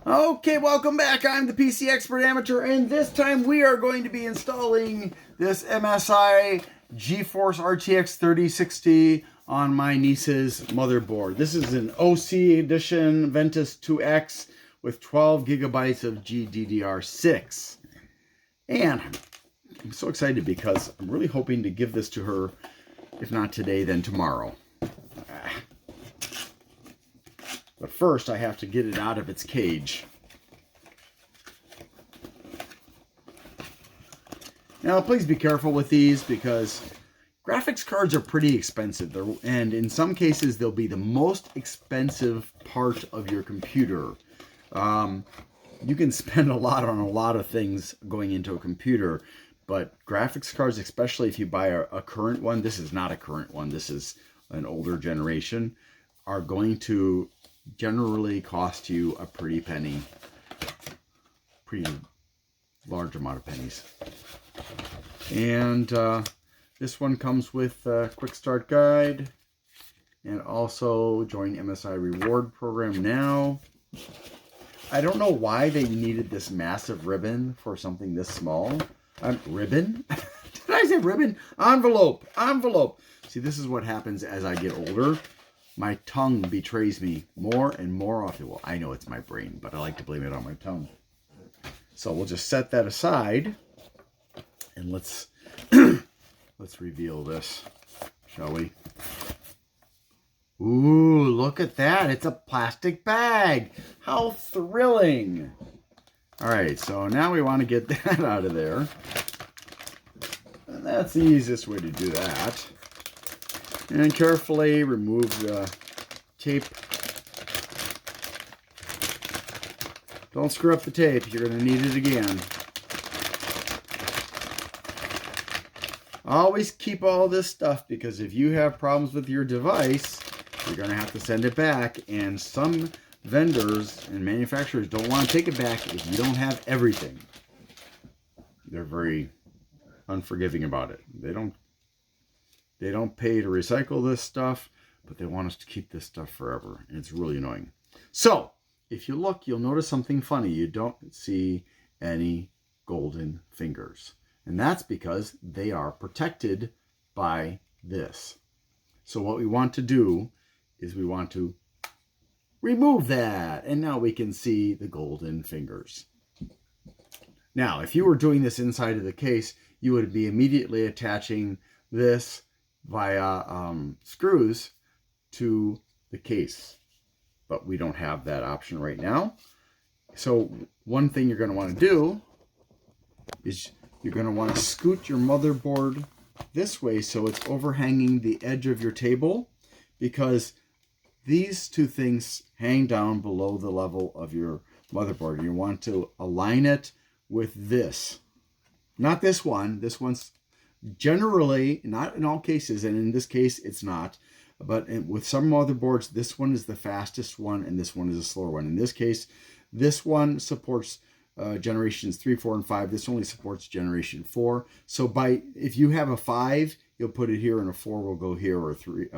Okay, welcome back. I'm the PC Expert Amateur, and this time we are going to be installing this MSI Geforce RTX 3060 on my niece's motherboard. This is an OC edition Ventus 2X with 12 gigabytes of GDDR6. And I'm so excited because I'm really hoping to give this to her, if not today, then tomorrow. But first, I have to get it out of its cage. Now, please be careful with these because graphics cards are pretty expensive. And in some cases, they'll be the most expensive part of your computer. You can spend a lot on a lot of things going into a computer. But graphics cards, especially if you buy a current one, this is not a current one, this is an older generation, are going to generally cost you a pretty large amount of pennies. And this one comes with a quick start guide and also join MSI reward program now. I don't know why they needed this massive ribbon for something this small. Ribbon? Did I say ribbon? Envelope. See, this is what happens as I get older. My tongue betrays me more and more often. Well, I know it's my brain, but I like to blame it on my tongue. So we'll just set that aside, and let's reveal this, shall we? Ooh, look at that! It's a plastic bag. How thrilling! All right, so now we want to get that out of there, and that's the easiest way to do that. And carefully remove the tape. Don't screw up the tape. You're going to need it again. Always keep all this stuff because if you have problems with your device, you're going to have to send it back. And some vendors and manufacturers don't want to take it back if you don't have everything. They're very unforgiving about it. They don't pay to recycle this stuff, but they want us to keep this stuff forever. And it's really annoying. So, if you look, you'll notice something funny. You don't see any golden fingers. And that's because they are protected by this. So what we want to do is we want to remove that. And now we can see the golden fingers. Now, if you were doing this inside of the case, you would be immediately attaching this via screws to the case, but we don't have that option right now. So one thing you're going to want to do is you're going to want to scoot your motherboard this way so it's overhanging the edge of your table, because these two things hang down below the level of your motherboard. You want to align it with this, not this one. This one's generally, not in all cases, and in this case it's not, but with some motherboards, this one is the fastest one and this one is a slower one. In this case, this one supports generations 3, 4, and 5. This only supports generation 4. So if you have a 5, you'll put it here, and a 4 will go here, or 3.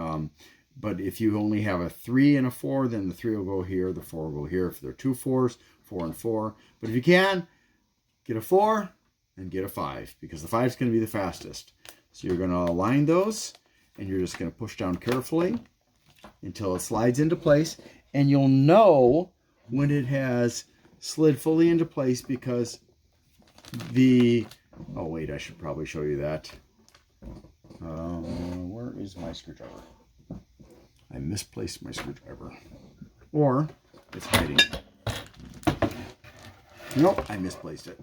But if you only have a 3 and a 4, then the 3 will go here, the 4 will go here. If there are 2 4s, 4 and 4. But if you can, get a 4 and get a 5, because the 5 is going to be the fastest. So you're going to align those, and you're just going to push down carefully until it slides into place. And you'll know when it has slid fully into place because oh wait, I should probably show you that. Where is my screwdriver? I misplaced my screwdriver. Or it's hiding. Nope, I misplaced it.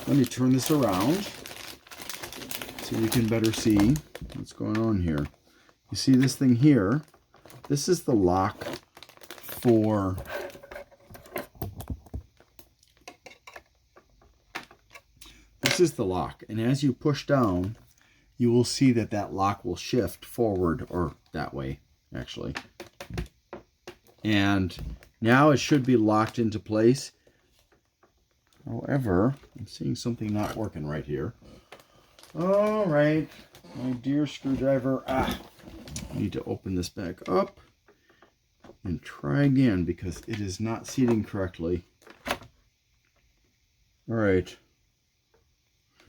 Let me turn this around so you can better see what's going on here. You see this thing here? This is the lock for and as you push down, you will see that lock will shift forward, or that way, actually. And now it should be locked into place. However, I'm seeing something not working right here. All right, my dear screwdriver. I need to open this back up. and try again because it is not seating correctly. All right.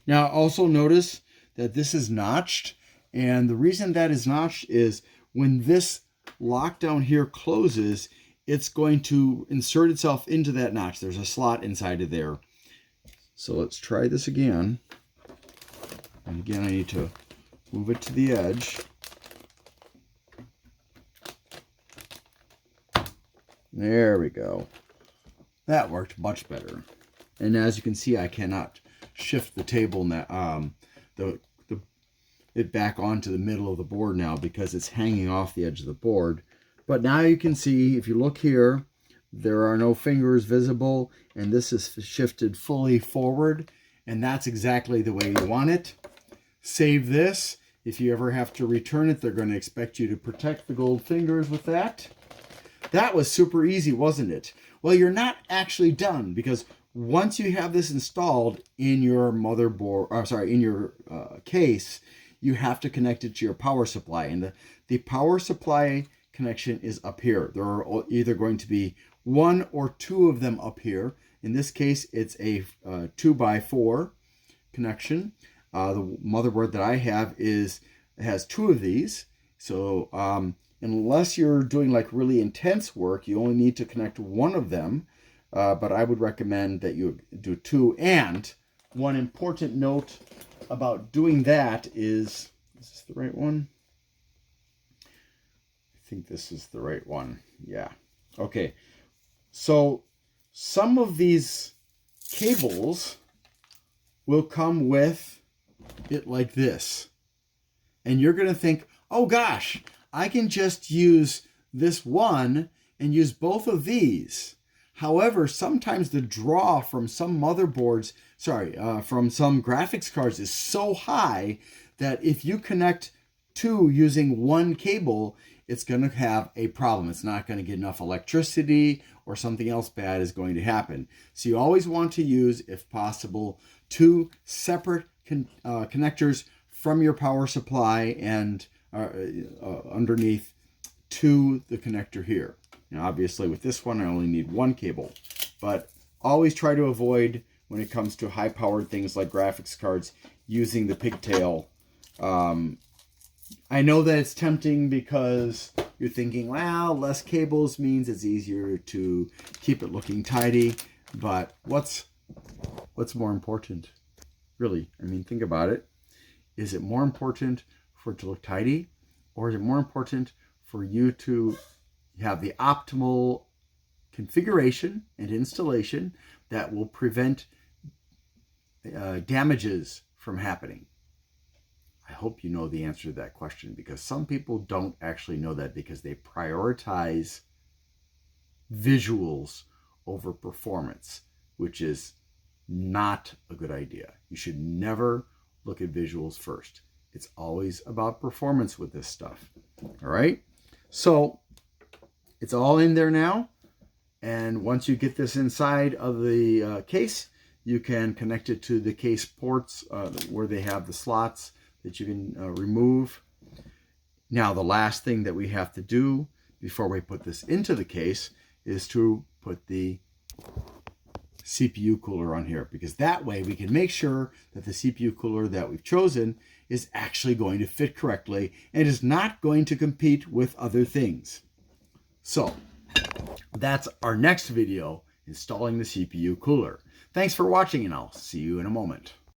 Now also notice that this is notched, and the reason that is notched is when this lockdown here closes, it's going to insert itself into that notch. There's a slot inside of there. So let's try this again. And again, I need to move it to the edge. There we go. That worked much better. And as you can see, I cannot shift the table now, it back onto the middle of the board now because it's hanging off the edge of the board. But now you can see, if you look here, there are no fingers visible, and this is shifted fully forward, and that's exactly the way you want it. Save this. If you ever have to return it, they're going to expect you to protect the gold fingers with that. That was super easy, wasn't it? Well, you're not actually done, because once you have this installed in your motherboard, or sorry, in your case, you have to connect it to your power supply. And the power supply connection is up here. There are either going to be one or two of them up here. In this case, it's a 2x4 connection. The motherboard that I have has two of these. So unless you're doing like really intense work, you only need to connect one of them. But I would recommend that you do two. And one important note about doing that is this the right one? I think this is the right one. Yeah. Okay. So some of these cables will come with it like this. And you're going to think, oh gosh, I can just use this one and use both of these. However, sometimes the draw from some motherboards, from some graphics cards is so high that if you connect two using one cable, it's going to have a problem. It's not going to get enough electricity, or something else bad is going to happen. So you always want to use, if possible, two separate connectors from your power supply and underneath to the connector here. Now, obviously, with this one, I only need one cable, but always try to avoid, when it comes to high-powered things like graphics cards, using the pigtail. I know that it's tempting because you're thinking, well, less cables means it's easier to keep it looking tidy, but what's more important? Really, I mean, think about it. Is it more important for it to look tidy, or is it more important for you to have the optimal configuration and installation that will prevent damages from happening? I hope you know the answer to that question, because some people don't actually know that because they prioritize visuals over performance, which is not a good idea. You should never look at visuals first. It's always about performance with this stuff. All right? So it's all in there now. And once you get this inside of the case, you can connect it to the case ports where they have the slots that you can remove. Now, the last thing that we have to do before we put this into the case is to put the CPU cooler on here, because that way we can make sure that the CPU cooler that we've chosen is actually going to fit correctly and is not going to compete with other things. So that's our next video, installing the CPU cooler. Thanks for watching, and I'll see you in a moment.